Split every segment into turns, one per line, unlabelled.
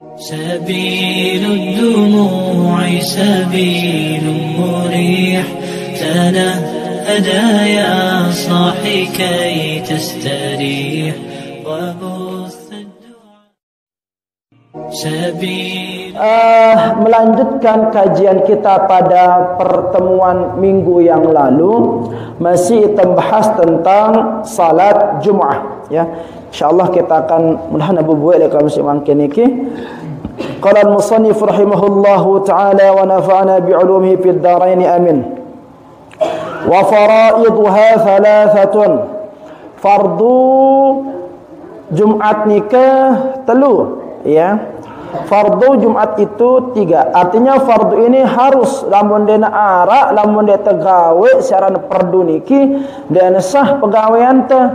سبيل الدموع سبيل مريح تنهدى يا صاحي كي تستريح وبث الدعاء سبيل.
Melanjutkan kajian kita pada pertemuan minggu yang lalu, masih kita bahas tentang salat Jumat, ya. Insyaallah kita akan mudah-mudahan buat kalau masih mungkin iki. Qala al-musannif rahimahullahu ta'ala wa nafa'ana bi'ulumihi fid dharain amin. Wa fara'idha thalathatun. Fardu Jumat nikah telu, ya. Fardu Jumat itu 3. Artinya fardu ini harus lamun dia nak arak, lamun dia tegawe secara perdu niki dan sah pegawaian teh.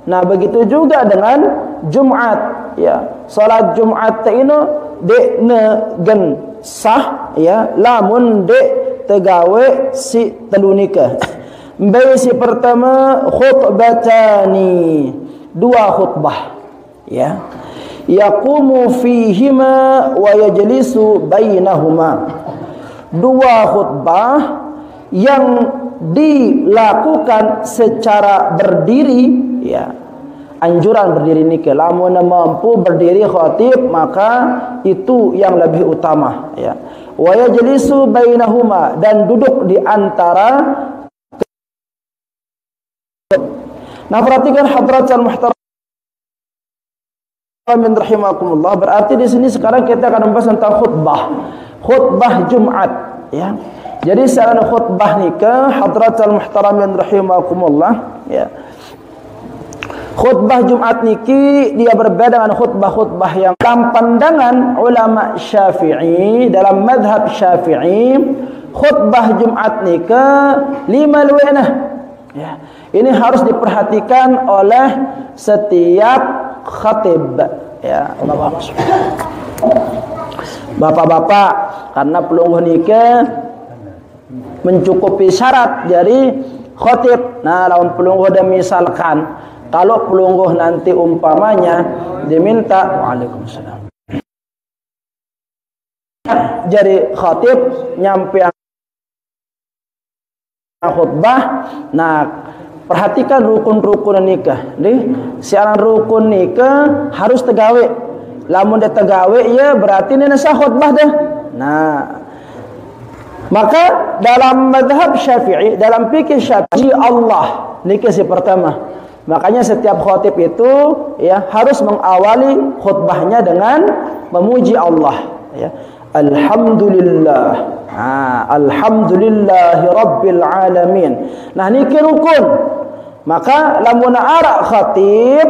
Nah, begitu juga dengan Jumat, ya. Salat Jumat teh ini dek gen sah, ya, lamun dek tegawe si telu nikah. Mbak si pertama khutbatani, 2 khutbah, ya. Yaqumu fihima wa yajlisu bainahuma. 2 khutbah yang dilakukan secara berdiri, ya. Anjuran berdiri ni, lamun mampu berdiri khatib maka itu yang lebih utama, ya. Wa yajlisu bainahuma, dan duduk di antara. Nah, perhatikan hadratul muhtaram min rahimakumullah. Berarti di sini sekarang kita akan membahas tentang khutbah Jumat, ya. Jadi secara khutbah nikah hadratul muhtaramin rahimakumullah, ya. Khutbah Jumat niki dia berbeda dengan khutbah-khutbah yang dalam pandangan ulama Syafi'i, dalam mazhab Syafi'i, khutbah Jumat nikah 5 luwenah, ya. Ini harus diperhatikan oleh setiap khatib, ya. Bapak-bapak, karena pelungguh nikah mencukupi syarat dari khatib. Nah, lawan pelungguh dan misalkan kalau pelungguh nanti umpamanya diminta, waalaikumsalam, jadi khatib nyampe khutbah. Nah, perhatikan rukun-rukun nikah. Nih, siaran rukun nikah harus tegawe. Lamun dia tegawe, ya berarti ini sah khutbah dah. Nah, maka dalam mazhab Syafi'i, dalam fikih Syafi'i, Allah nikah si pertama. Makanya setiap khatib itu, ya, harus mengawali khutbahnya dengan memuji Allah, ya. Alhamdulillah. Alhamdulillahi rabbil alamin. Nah, niki rukun. Maka lamun arak khatib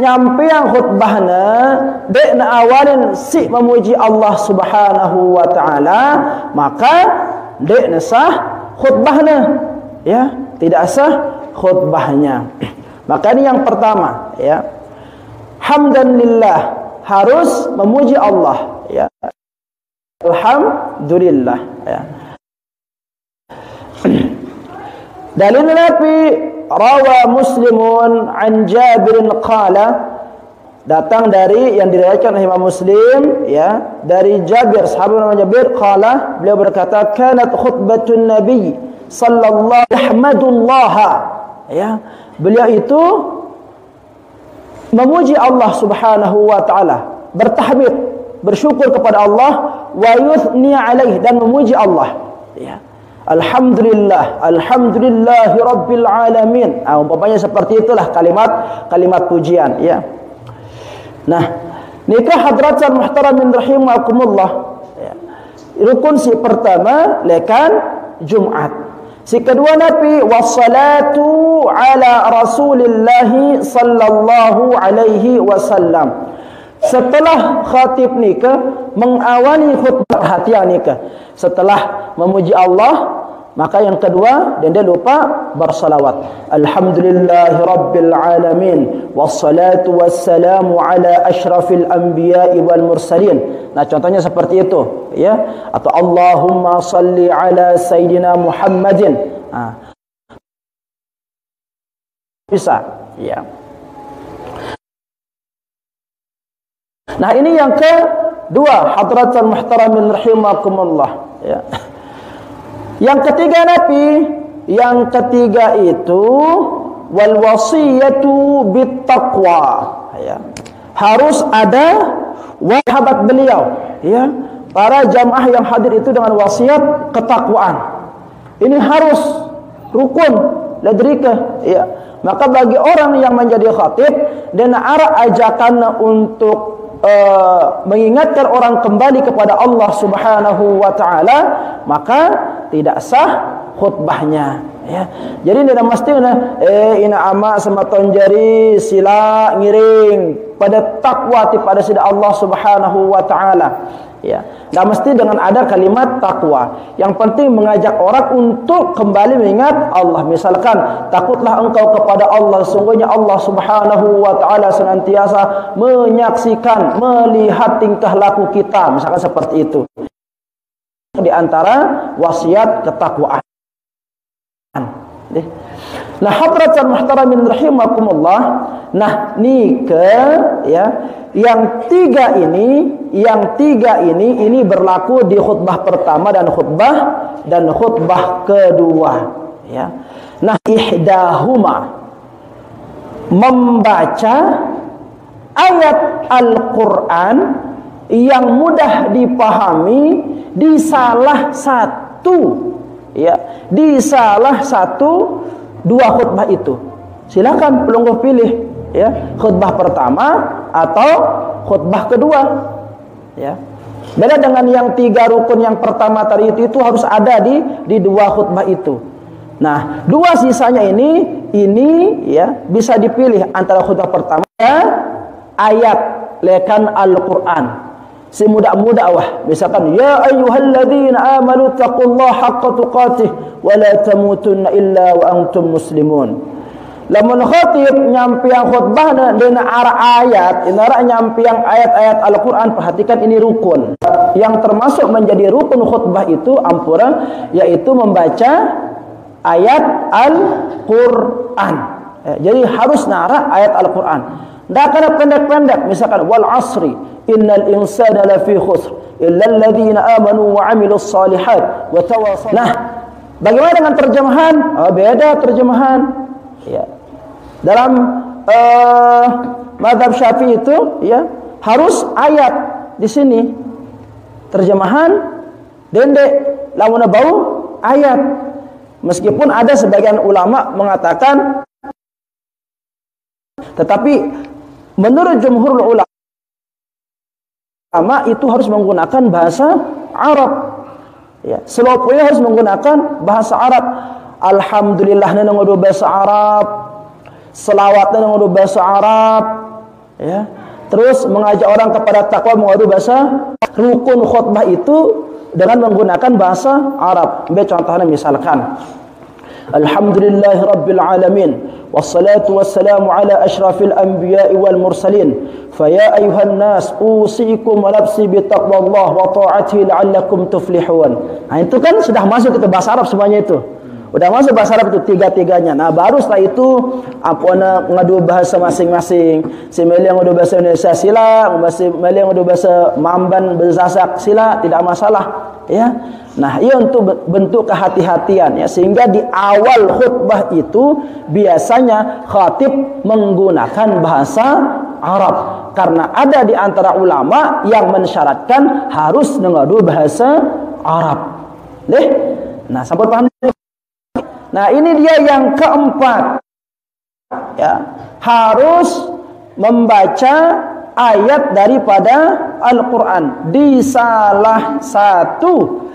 nyampe yang khutbahna dek na awalin si memuji Allah Subhanahu wa taala, maka dek na sah khutbahna, ya, tidak sah khutbahnya. Maka ini yang pertama, ya. Hamdan lillah, harus memuji Allah, ya. Alhamdulillah, ya. Dalil Nabi rawa Muslimun an Jabir qala, datang dari yang diriwayatkan oleh Imam Muslim, ya, dari Jabir, sahabat namanya Jabir, qala, beliau berkata, kanat khutbatun Nabi sallallahu alhamdulillah, ya. Beliau itu memuji Allah Subhanahu wa taala, bertahmid, bersyukur kepada Allah, wa yuthni alaih, dan memuji Allah, ya. Alhamdulillah, alhamdulillahi rabbil alamin. Umpamanya seperti itulah kalimat pujian, ya. Nah, nikah hadratul muhtaramin rahimakumullah, ya. Rukun si pertama lekan Jumat. Si kedua Nabi wassalatu ala Rasulillah sallallahu alaihi wasallam. Setelah khatib nikah mengawali khutbah, perhatian nikah. Setelah memuji Allah, maka yang kedua, dan dia lupa bersalawat. Alhamdulillahi rabbil alamin, wassalatu wassalamu ala asyrafil anbiya'i wal mursalin. Nah, contohnya seperti itu, ya. Atau Allahumma salli ala sayyidina Muhammadin. Bisa, ya. Nah, ini yang Dua, hadratul muhtaramin rahimakumullah, ya. Yang ketiga Nabi, yang ketiga itu wal wasiyatu bit taqwa, ya. Harus ada sahabat beliau, ya. Para jamaah yang hadir itu dengan wasiat ketakwaan. Ini harus rukun ladrika, ya. Maka bagi orang yang menjadi khatib dan arah ajakan untuk mengingatkan orang kembali kepada Allah Subhanahu wa taala, maka tidak sah khutbahnya, ya. Jadi tidak mesti ina ama sematon jari sila ngiring pada takwa pada sida Allah Subhanahu wa taala, ya. Tidak mesti dengan ada kalimat takwa. Yang penting mengajak orang untuk kembali mengingat Allah. Misalkan, takutlah engkau kepada Allah, sungguhnya Allah Subhanahu wa taala senantiasa menyaksikan, melihat tingkah laku kita, misalkan seperti itu. Di antara wasiat ketakwaan. Nah, hadratul muhtaramin rahimakumullah. Nah, ya, yang tiga ini berlaku di khutbah pertama dan khutbah kedua, ya. Nah, ihdahuma membaca ayat Al-Qur'an yang mudah dipahami di salah satu, ya, di salah satu dua khutbah itu. Silakan pelungguh pilih, ya, khutbah pertama atau khutbah kedua, ya. Beda dengan yang tiga rukun yang pertama tadi itu harus ada di dua khutbah itu. Nah, dua sisanya ini ya bisa dipilih antara khutbah pertama ayat lekan Al-Qur'an. Semudah-mudah wah, misalkan ya ayyuhalladzina amanu taqullaha haqqa tuqatih wa la tamutunna illa wa antum muslimun. Lamun khatib nyampiang khutbah dan arah ayat, inara nyampiang ayat-ayat Al-Qur'an, perhatikan ini rukun. Yang termasuk menjadi rukun khutbah itu ampura, yaitu membaca ayat Al-Qur'an. Jadi harus nara ayat Al-Qur'an. Tidak kena pendek-pendek, misalkan wal asri innal insana lafi khusr illa alladhina amanu wa amilus salihat wa tawasaw. Nah, bagaimana dengan terjemahan? Beda terjemahan, ya. Dalam mazhab Syafi'i itu, ya, harus ayat di sini. Terjemahan dendek lamun bau ayat. Meskipun ada sebagian ulama mengatakan, tetapi menurut jumhur ulama itu harus menggunakan bahasa Arab, ya. Seloponya harus menggunakan bahasa Arab. Alhamdulillah nengodo bahasa Arab, selawatnya nengodo bahasa Arab, ya. Terus mengajak orang kepada takwa mengodo bahasa. Rukun khutbah itu dengan menggunakan bahasa Arab. Contohnya misalkan Alhamdulillahi Rabbil Alamin wassalatu wassalamu ala ashrafil anbiya'i wal mursalin faya ayuhan nas usikum wa nafsi bitaqwallah wa ta'atihi la'allakum tuflihun. Nah, itu kan sudah masuk ke bahasa Arab semuanya itu. Udah masuk bahasa Arab itu tiga-tiganya. Nah, baru setelah itu apona ngadu bahasa masing-masing. Si meli yang ngadu bahasa Indonesia sila, si meli yang ngadu bahasa Mamban bersasak sila, tidak masalah, ya. Nah, ia untuk bentuk kehati-hatian, ya, sehingga di awal khutbah itu biasanya khatib menggunakan bahasa Arab karena ada di antara ulama yang mensyaratkan harus ngadu bahasa Arab. Nah, sampai paham. Nah, ini dia yang keempat, ya, harus membaca ayat daripada Al-Quran di salah satu,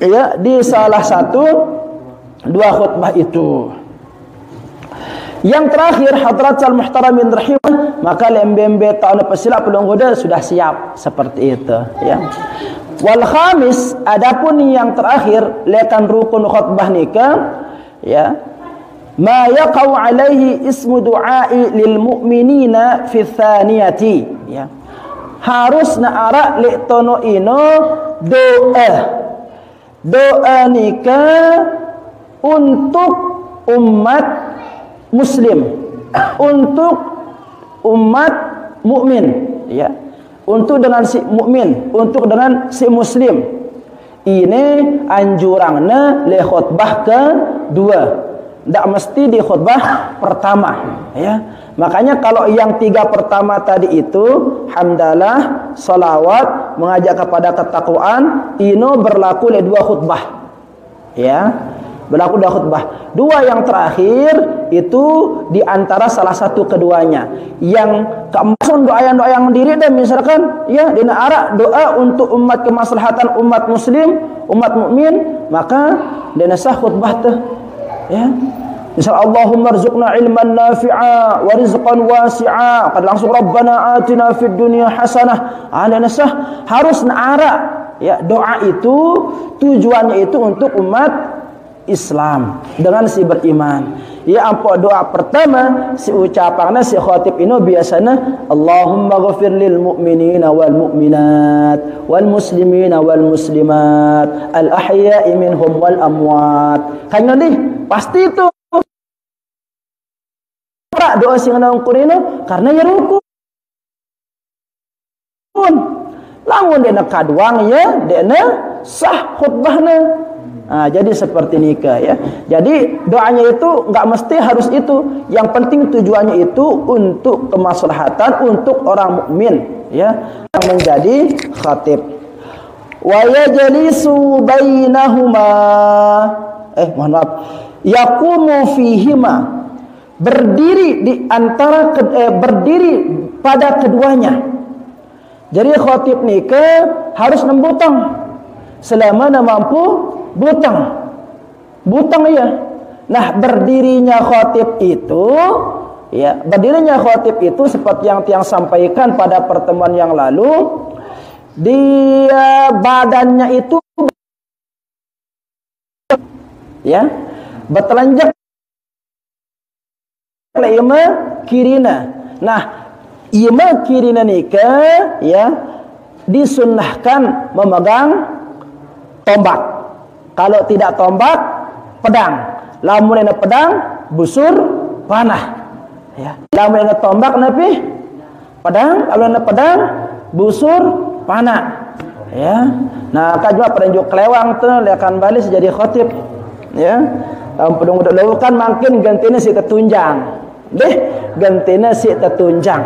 ya, di salah satu dua khutbah itu. Yang terakhir, hadratul muhtaramin rahimah, maka lembembe ta'ala pesila pelonggoda sudah siap seperti itu, ya. Wal khamis, adapun yang terakhir lekan rukun khutbah nikah, ya, ma yaqau alaihi ismu du'ai lil mu'minina fi tsaniyati, ya. Harus naara li tono ino doa nikah untuk umat muslim, untuk umat mukmin, ya. untuk dengan si mukmin, untuk dengan si muslim. Ini anjuranna le khutbah kedua. Tidak mesti di khutbah pertama, ya. Makanya kalau yang 3 pertama tadi itu hamdalah, salawat, mengajak kepada ketakwaan, ino berlaku le 2 khutbah. Ya. Berlaku 2 khutbah. 2 yang terakhir itu di antara salah satu keduanya. Yang keemasan doa yang diri dan misalkan ya dina arak doa untuk umat kemaslahatan umat muslim, umat mukmin, maka dina sah khutbah teh. Ya. Misal Allahumma rzuqna ilman nafi'a wa rizqan wasi'a. Kad langsung Rabbana atina fid dunya hasanah. Dina sah harus naarak. Ya, doa itu tujuannya itu untuk umat Islam dengan si beriman. Ya ampun doa pertama si ucapannya si khatib ini biasanya Allahumma ghafir lil mu'minina wal mu'minat wal muslimina wal muslimat al ahya'i minhum wal amwat. Kan nanti pasti itu doa sing nangkur ini karena ya rukun. Lamun dena kaduang ya dena sah khutbahna. Nah, jadi seperti nikah ya. Jadi doanya itu enggak mesti harus itu. Yang penting tujuannya itu untuk kemaslahatan untuk orang mukmin ya yang menjadi khatib. Wa yajlisu bainahuma mohon maaf. Yaqumu fihima. Berdiri di antara berdiri pada keduanya. Jadi khatib nikah harus nembutang selama mampu butang ya. Nah, berdirinya khatib itu ya, berdirinya khatib itu seperti yang tiang sampaikan pada pertemuan yang lalu, dia badannya itu ya, bertelanjang ima kirina. Nah, ima kirina nikah ya disunnahkan memegang tombak. Kalau tidak tombak, pedang. Lamun ana pedang, busur panah. Ya. Lamun ana tombak napi pedang, kalau ana pedang, busur panah. Ya. Nah, kajwa perenjuk kelewang teh lekan balik jadi khatib. Ya. Lamun pedung udah leukan makin gantina si tetunjang. Deh, gantina si tetunjang.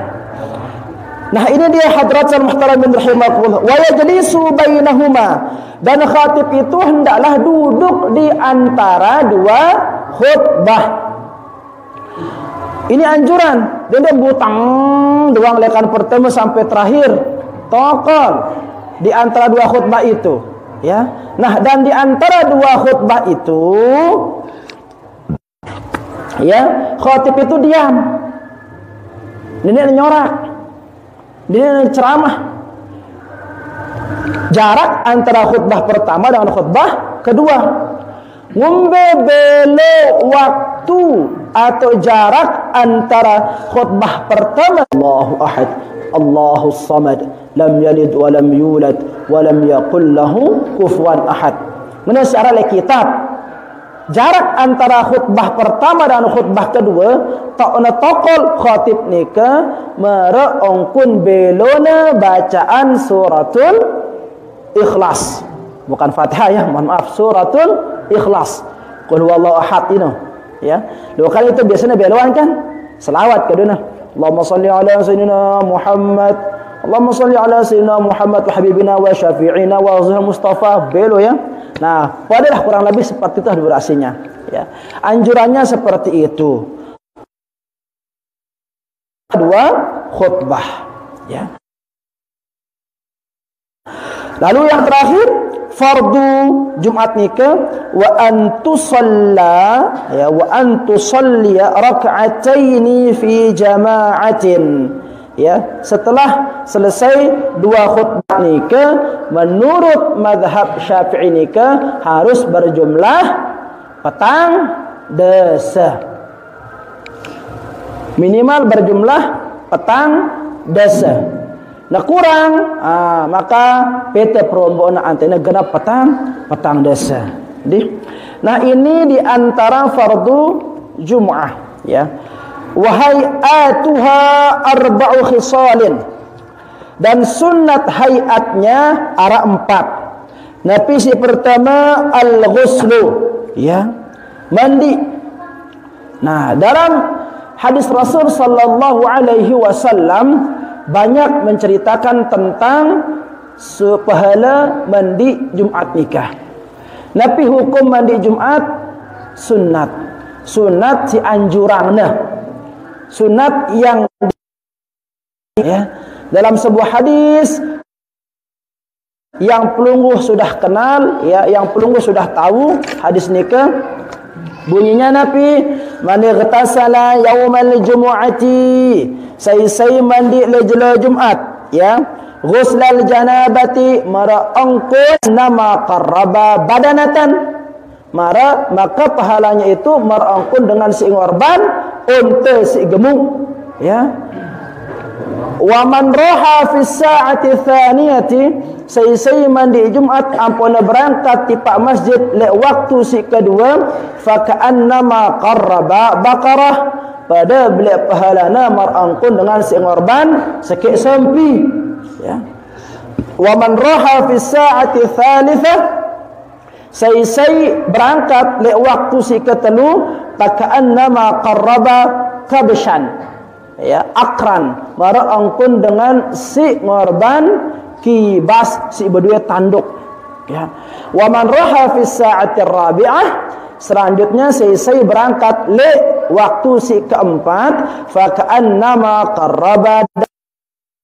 Nah, ini dia hadratul muhtaramin rahimakumullah. Wa yajlisu bainahuma. Dan khatib itu hendaklah duduk di antara 2 khutbah. Ini anjuran. Dia butang doang lekan pertama sampai terakhir. Tokol di antara 2 khutbah itu, ya. Nah, dan di antara 2 khutbah itu ya, khatib itu diam. Ini nyorak. Ini ceramah. Jarak antara khutbah pertama dengan khutbah kedua. Ngumbebelo waktu atau jarak antara khutbah pertama Allahu ahad, Allahu samad, lam yalid wa lam yulad wa lam yakul lahu kufuwan ahad. Menurut syarah kitab, jarak antara khutbah pertama dan khutbah kedua ta'una taqal khatib nikah meraongkun belona bacaan suratul Ikhlas, bukan Fatihah ya, mohon maaf, suratul Ikhlas. Qul huwallahu ahad ini ya. Dua kali itu biasanya beloan kan? Selawat keduna. Allahumma shalli ala sayyidina Muhammad. Allahumma shalli ala sayyidina Muhammad wa habibina wa syafi'ina wa zahir Mustafa belo ya. Nah, padalah kurang lebih seperti itu durasinya ya. Anjurannya seperti itu. 2 khutbah ya. Lalu yang terakhir fardu Jumat nikah wa antusalla ya wa antusalliya rak'ataini fi jama'atin ya. Setelah selesai 2 khutbah nikah menurut mazhab Syafi'i nikah harus berjumlah petang dasa. Minimal berjumlah petang dasa. Nah kurang, maka PT perombongan antena genap petang desa. Nah ini diantara fardu Jum'ah ya. Wahai atuha arba'u khisalin. Dan sunat hayatnya ada 4. Nabi si pertama al-ghuslu, ya, mandi. Nah, dalam hadis Rasul sallallahu alaihi wasallam banyak menceritakan tentang pahala mandi Jumat nikah. Nabi hukum mandi Jumat sunat. Sunat si anjuranna. Sunat yang, ya, dalam sebuah hadis yang pelungguh sudah kenal, ya, yang pelungguh sudah tahu hadis nikah, bunyinya Nabi, man ightasala yaumal jumu'ati, sai mandi lejela Jumat, ya, ghuslal janabati mara angkun nama qarraba badanatan, maka pahalanya itu mara angkun dengan si ngorban unta si gemuk, ya. Wa man raha fi sa'ati tsaniyati, sai mandi Jumat ampuna berangkat ti pak masjid le waktu si kedua, fa ka'annama qarraba baqarah, pada beli pahalana marangkun dengan si ngorban sekek sampi, ya. Wa man raha fi sa'ati tsalitsah, sai berangkat le waktu si ketelu, fa ka'annama qarraba kabshan, ya, akran, marangkun dengan si ngorban kibas, si berdua tanduk, ya. Wa man raha fi sa'ati rabi'ah, selanjutnya saya berangkat le waktu si keempat, fa ka'annama qarraba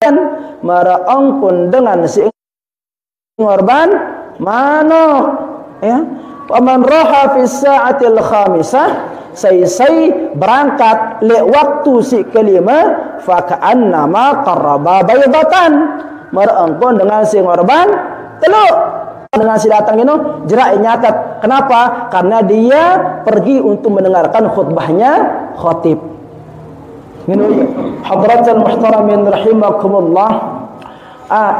dan marangkun dengan si ngorban manok, ya. Wa man raha fi sa'ati al-khamisah, saya berangkat le waktu si kelima, fa ka'annama qarraba baydatan, marangkun dengan si ngorban teluk. Dengan si datang ini jerak nyatat. Kenapa? Karena dia pergi untuk mendengarkan khutbahnya khatib. Hadratul muhtaramin rahimakumullah.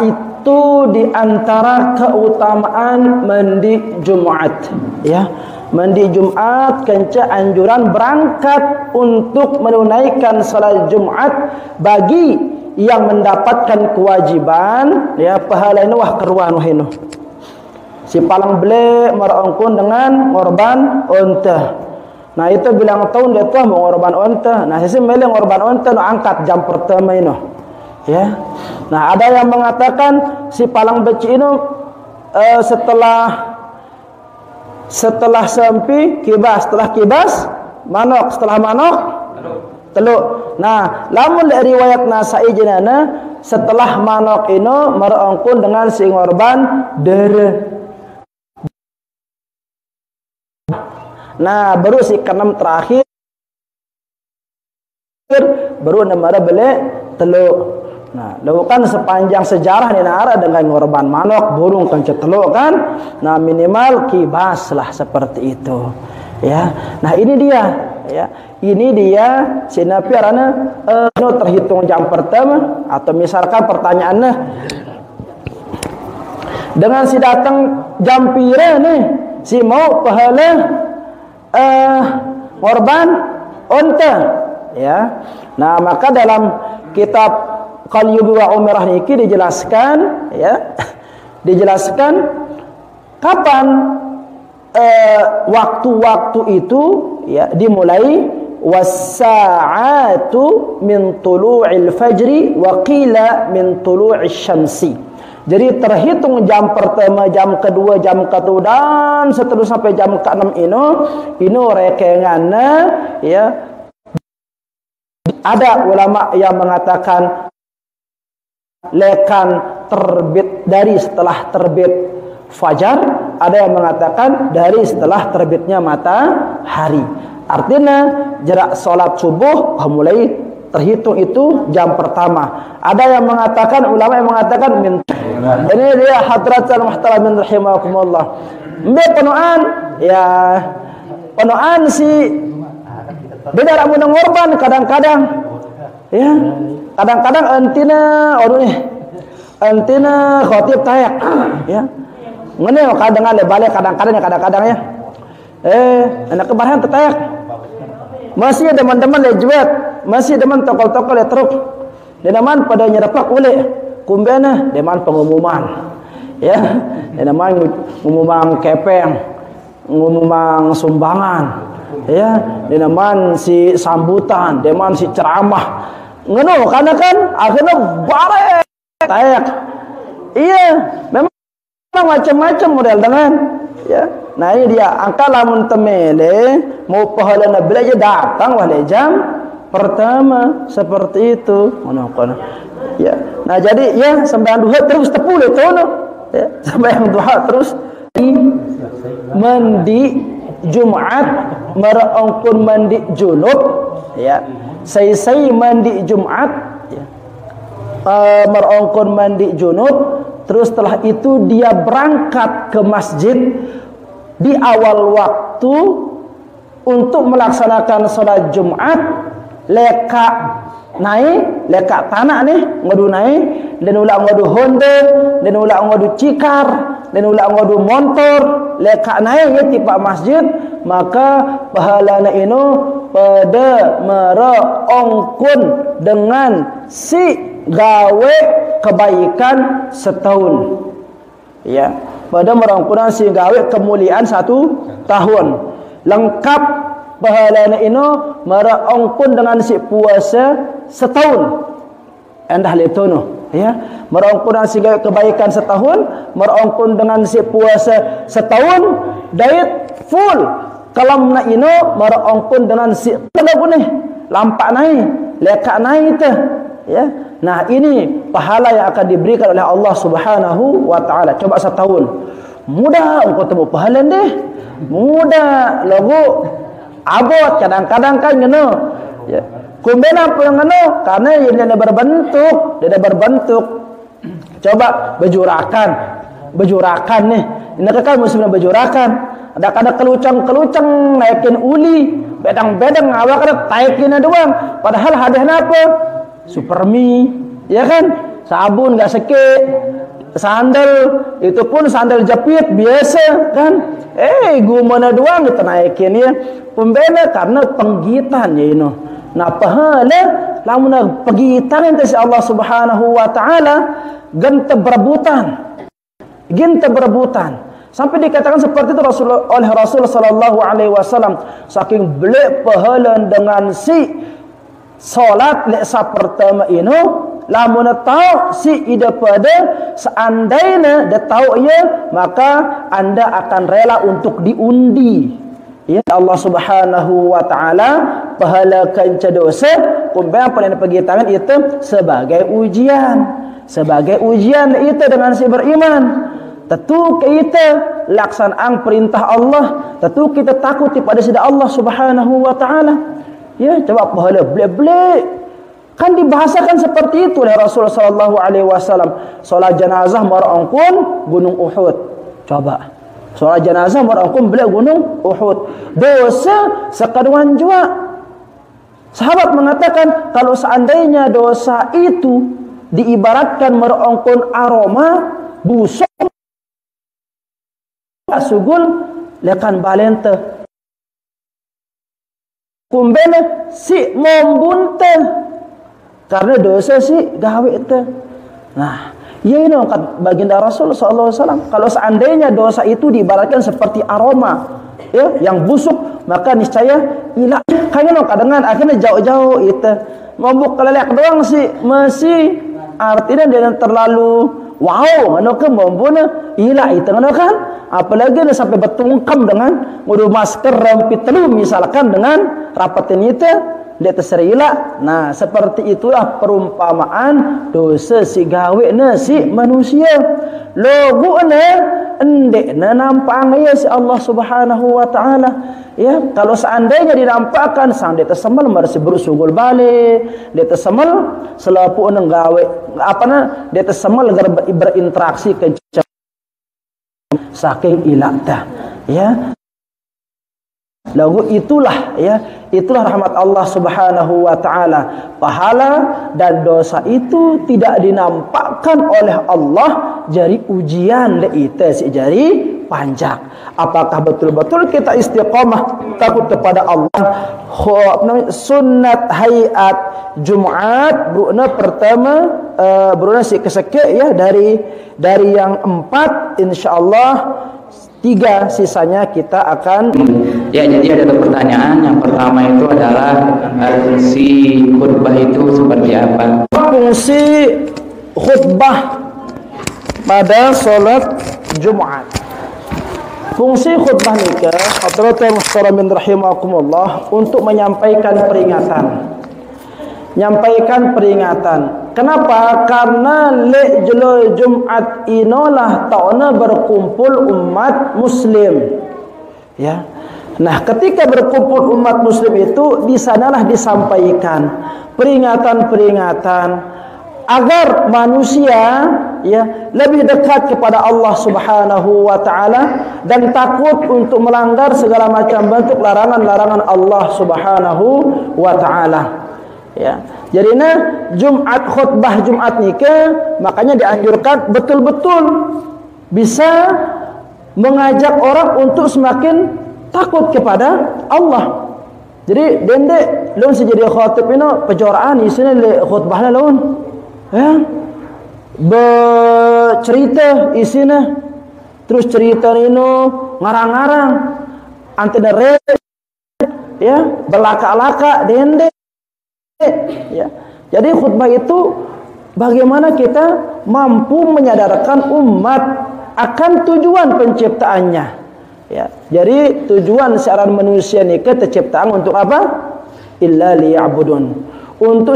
Itu diantara keutamaan mandi Jumat, ya. Mandi Jumat kenca anjuran berangkat untuk menunaikan salat Jumat bagi yang mendapatkan kewajiban, ya, pahala ini wah keruan wah ini. Si palang beli merangkun dengan ngorban unta. Nah, itu bilang tahun dia tuh mau ngorban unta. Nah, sisi milih ngorban unta no angkat jam pertama ini, ya. Nah, ada yang mengatakan si palang beci ini setelah sampai kibas, setelah kibas manok, setelah manok teluk. Nah, lamun dari riwayat Nasai jenana setelah manok ini merangkun dengan si ngorban dere. Nah, baru si keenam terakhir baru namara beli teluk. Nah, lakukan sepanjang sejarah ni nara dengan ngorban manok, burung kencet teluk kan. Nah, minimal kibas lah seperti itu, ya. Nah, ini dia, ya. Ini dia si Nabi arana terhitung jam pertama, atau misalkan pertanyaannya dengan si datang jam pira nih si mau pahala ngorban unta, ya. Nah, maka dalam kitab Qalyubi wa Umirah niki dijelaskan, ya, dijelaskan kapan waktu-waktu itu, ya, dimulai was-sa'atu min tulu'il fajri wa qila min tulu'is syamsi. Jadi terhitung jam pertama, jam kedua, jam ketiga dan seterusnya sampai jam ke-6 ini rekengannya, ya. Ada ulama yang mengatakan lekan terbit dari setelah terbit fajar, ada yang mengatakan dari setelah terbitnya matahari. Artinya jarak salat subuh mulai terhitung itu jam pertama. Ada yang mengatakan, ulama yang mengatakan ini dia hadratul muhtaramin rahimakumullah. Mbak penuan, ya, penuan si beda ramu ngorban kadang-kadang, ya, kadang-kadang antina antina khotib tayak, ya, ngene kadang ada balik kadang-kadang ya, anak kebahan tetayak, masih teman-teman lejuat, masih teman tokol-tokol ya truk, dan teman pada nyerapak ule, kumbena deman pengumuman. Ya, deman pengumuman kepeng, pengumuman sumbangan. Ya, deman si sambutan, deman si ceramah. Ngono karena kan akhirnya bare tayak. Iya, memang macam-macam model dengan ya. Nah ini dia angka lamun temele mau pahala belajar datang wale jam pertama seperti itu. Ngono kono. Ya. Nah jadi ya sembahyang duha terus tepule tono. Ya, sembahyang duha terus mandi Jumat merongkun mandi junub ya. Sai mandi Jumat ya. Merongkun mandi junub, terus setelah itu dia berangkat ke masjid di awal waktu untuk melaksanakan sholat Jumat. Leka naik, leka tanah nih ngadu naik, dan ulah ngadu Honda, dan ulah ngadu Cikar, dan ulah ngadu motor, leka naik ya tipe masjid, maka pahalana ino pada merongkun dengan si gawe kebaikan setahun. Ya, pada merongkunan si gawe kemuliaan 1 tahun. Lengkap pahalana ino merongkun dengan si puasa setahun. Endah letono, ya. Merongkunan si gawe kebaikan setahun, merongkun dengan si puasa setahun, diet full. Kalau nak ino merongkun dengan si lagu nih, lampak naik, leka naik tu, ya. Nah ini pahala yang akan diberikan oleh Allah Subhanahu wa taala. Coba setahun. Mudah engkau temu pahala deh. Mudah lagu abot kadang-kadang kan ngono. Ya. Kumbena apa yang ngono? Karena dia berbentuk, Coba bejurakan nih. Ini kan musim bejurakan. Ada kelucang naikin uli, bedang-bedang awak ada taikin doang. Padahal hadiahnya apa? Supermi, ya kan? Sabun enggak sekit. Sandal itu pun sandal jepit biasa kan? Gumana doang ditanaikin ya. Pembena karena penggitan ya ini. Nah pahala lamun penggitan itu si Allah Subhanahu wa taala gente berebutan. Sampai dikatakan seperti itu oleh Rasul sallallahu alaihi wasallam, saking beli pahala dengan si salat leksa pertama ini, lamun tahu si ida pada seandainya dia tahu ya, maka anda akan rela untuk diundi. Ya Allah Subhanahu wa taala pahala kanca dosa kumbang pada pergi tangan itu sebagai ujian. Sebagai ujian itu dengan si beriman. Tentu kita laksanaan perintah Allah, tentu kita takut kepada sida Allah Subhanahu wa taala. Ya, coba pahala blek-blek. Kan dibahasakan seperti itu oleh Rasulullah sallallahu alaihi wasallam. Salat jenazah merongkun gunung Uhud. Coba. Salat jenazah merongkun blek gunung Uhud. Dosa sekaduan jua. Sahabat mengatakan kalau seandainya dosa itu diibaratkan merongkun aroma busuk sugul lekan balente kumbene si membunte karena dosa si gawe itu. Nah, ya ini angkat baginda Rasul sallallahu alaihi wasallam, kalau seandainya dosa itu diibaratkan seperti aroma ya yang busuk, maka niscaya ilah kayaknya kadang akhirnya jauh-jauh itu mabuk kelelek doang sih masih artinya dia terlalu wow, mana ke membuna ilah itu kan. Apalagi dia sampai bertungkam dengan ngudu masker rampit telu misalkan dengan rapatin itu dia terserila. Nah seperti itulah perumpamaan dosa si gawe na si manusia. Logo na endek na nampak ya si Allah Subhanahu wa taala. Ya, kalau seandainya dinampakkan sang dia tersemal marsi bersugul balik, dia tersemal selapu nang gawe apa na dia tersemal agar berinteraksi ke saking ilata ya. Lalu itulah rahmat Allah Subhanahu wa taala. Pahala dan dosa itu tidak dinampakkan oleh Allah jadi ujian le ite si jari panjang. Apakah betul-betul kita istiqomah takut kepada Allah? Sunnat hayat Jumat beruna pertama beruna sikit-sikit ya dari yang 4, insyaallah 3 sisanya kita akan.
Ya, jadi ada pertanyaan. Yang pertama itu adalah fungsi khutbah itu seperti apa?
Fungsi khutbah pada sholat Jumat. Fungsi khutbah nikah hadirin muhtaramin rahimakumullah untuk menyampaikan peringatan. Nyampaikan peringatan. Kenapa? Karena lejelo Jumat inolah tauna berkumpul umat muslim. Ya. Nah, ketika berkumpul umat muslim itu di sanalah disampaikan peringatan-peringatan agar manusia ya lebih dekat kepada Allah Subhanahu wa taala dan takut untuk melanggar segala macam bentuk larangan-larangan Allah Subhanahu wa taala. Ya. Jadinya Jumat khutbah Jumat nikah makanya dianjurkan betul-betul bisa mengajak orang untuk semakin takut kepada Allah. Jadi dendek lawan sejadi khatib ini pejoraan isina le khutbahna lawan. Ya. Bercerita isina terus cerita ini ngarang-ngarang antena red ya belaka-laka dendek. Ya. Jadi khutbah itu bagaimana kita mampu menyadarkan umat akan tujuan penciptaannya. Ya. Jadi tujuan seorang manusia ini terciptaan untuk apa? Illa liya'budun. Untuk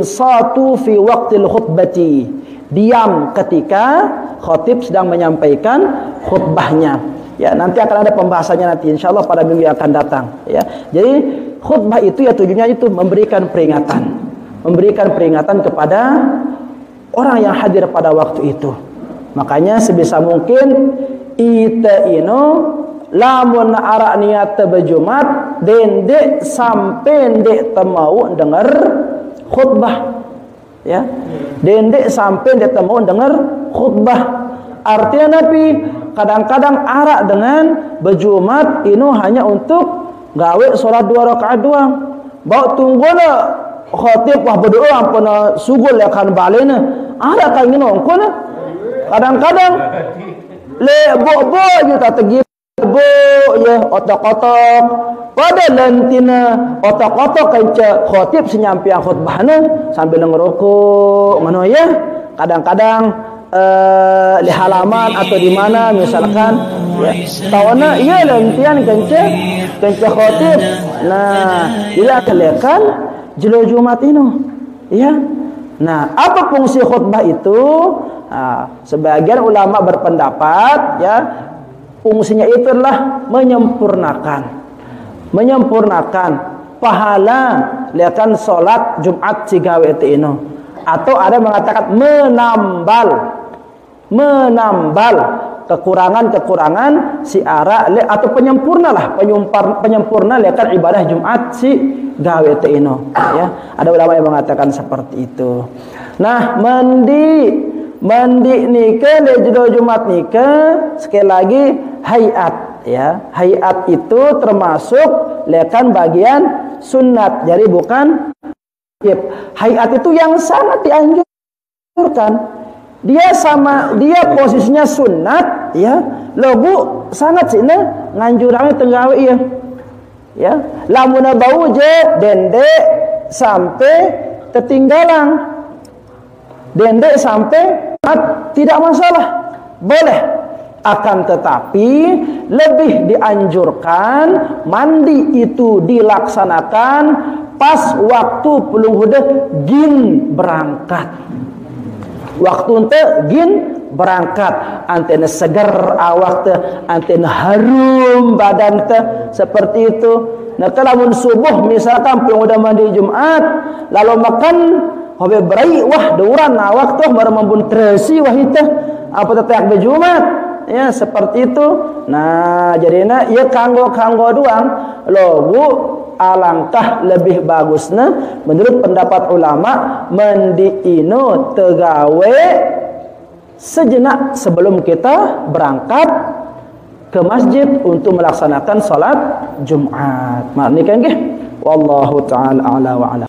satu fi waqtil khutbati. Diam ketika khatib sedang menyampaikan khutbahnya. Ya, nanti akan ada pembahasannya nanti insyaallah pada minggu yang akan datang, ya. Jadi khutbah itu ya tujuannya itu memberikan peringatan. Memberikan peringatan kepada orang yang hadir pada waktu itu. Makanya sebisa mungkin ita ino lamun arak niat berjumat dendek sampai dek temau dengar khutbah. Ya. Dendek sampai dek temau dengar khutbah. Artinya Nabi kadang-kadang arak dengan berjumat ino hanya untuk gawe solat 2 rakaat doang. Bawa tunggulah khatib wah berdoa ampuna sugul akan balena. Arak kan ngino kono. Kadang-kadang le bo je tak tegi bo ya otak-otak pada lantina otak-otak kanca khatib senyampiang khutbahna sambil ngerokok ngono ya. Kadang-kadang di halaman atau di mana misalkan ya tawana iya lantian kanca khatib. Nah, ila kelekan jelo Jumat ini ya. Nah, apa fungsi khutbah itu? Nah, sebagian ulama berpendapat ya fungsinya itu adalah menyempurnakan pahala lihatkan salat Jumat cigawe itu atau ada mengatakan menambal kekurangan si ara atau penyempurna lihatkan ibadah Jumat si gawe teino ya. Ada ulama yang mengatakan seperti itu. Nah, mandi nikah le Jumat nikah sekali lagi hayat ya. Hayat itu termasuk lihatkan bagian sunnat. Jadi bukan hayat itu yang sangat dianjurkan. Dia posisinya sunat ya. Lobu sangat sina nganjurane tenggawe ya. Ya, lamun bau je dendek sampai ketinggalan. Dendek sampai tidak masalah. Boleh. Akan tetapi lebih dianjurkan mandi itu dilaksanakan pas waktu pelung hudah gin berangkat. Waktu ente gin berangkat antena segar awak teh antena harum badan teh seperti itu. Nah, kalau subuh misalkan pelung udah mandi Jumat lalu makan hobe berai wah deuran awak teh baru membun tresi wah itu apa teh Jumat ya seperti itu. Nah, jadinya ya kanggo doang logo. Alangkah lebih bagusnya menurut pendapat ulama mandi ino tegawe sejenak sebelum kita berangkat ke masjid untuk melaksanakan salat Jumat. Maknanya nggih wallahu taala a'la wa a'lam.